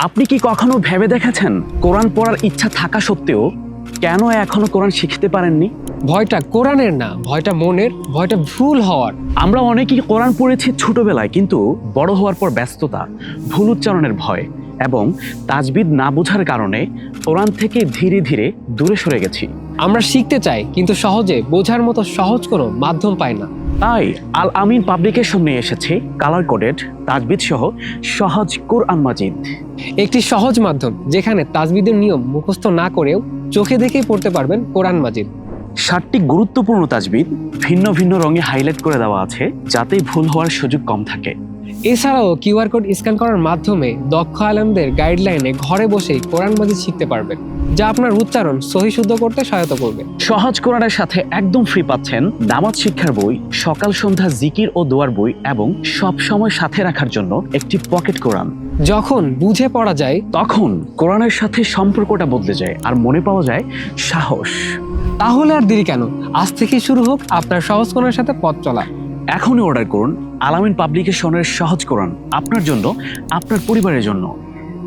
আপনি কি কখনো ভেবে দেখেছেন কোরআন পড়ার ইচ্ছা থাকা সত্ত্বেও কেন এখনো কোরআন শিখতে পারেননি? ভয়টা কোরআনের না, ভয়টা মনের, ভয়টা ভুল হওয়ার। আমরা অনেকেই কোরআন পড়েছি ছোটবেলায়, কিন্তু বড় হওয়ার পর ব্যস্ততা, ভুল উচ্চারণের ভয় এবং তাজবিদ না বোঝার কারণে কোরআন থেকে ধীরে ধীরে দূরে সরে গেছি। আমরা শিখতে চাই, কিন্তু সহজে বোঝার মতো সহজ কোনো মাধ্যম পাই না। তাই আল আমিন পাবলিকেশন নিয়ে এসেছে কালার কোডেড তাজবিদ সহ সহজ কোরআন মাজিদ, একটি সহজ মাধ্যম যেখানে তাজবিদের নিয়ম মুখস্থ না করেও চোখে দেখেই পড়তে পারবেন কোরআন মাজিদ। 7টি গুরুত্বপূর্ণ তাজবিদ ভিন্ন ভিন্ন রঙে হাইলাইট করে দেওয়া আছে, যাতে ভুল হওয়ার সুযোগ কম থাকে। এছাড়াও কিউআর কোড স্ক্যান করার মাধ্যমে দক্ষ আলেমদের গাইডলাইনে ঘরে বসেই কোরআন মাজিদ শিখতে পারবেন, যা আপনার উচ্চারণ সহি শুদ্ধ করতে সহায়তা করবে। সহজ কোরআনের সাথে একদম ফ্রি পাচ্ছেন নামাজ শিক্ষার বই, সকাল সন্ধ্যা জিকির ও দোয়ার বই এবং সব সময় সাথে রাখার জন্য একটি পকেট কোরআন। যখন বুঝে পড়া যায় তখন কোরআনের সাথে সম্পর্কটা বদলে যায় আর মনে পাওয়া যায় সাহস। তাহলে আর দেরি কেন, আজ থেকেই শুরু হোক আপনার সহজ কোরআনের সাথে পথ চলা। এখনই অর্ডার করুন আল আমিন পাবলিকেশনের সহজ কোরআন, আপনার জন্য, আপনার পরিবারের জন্য।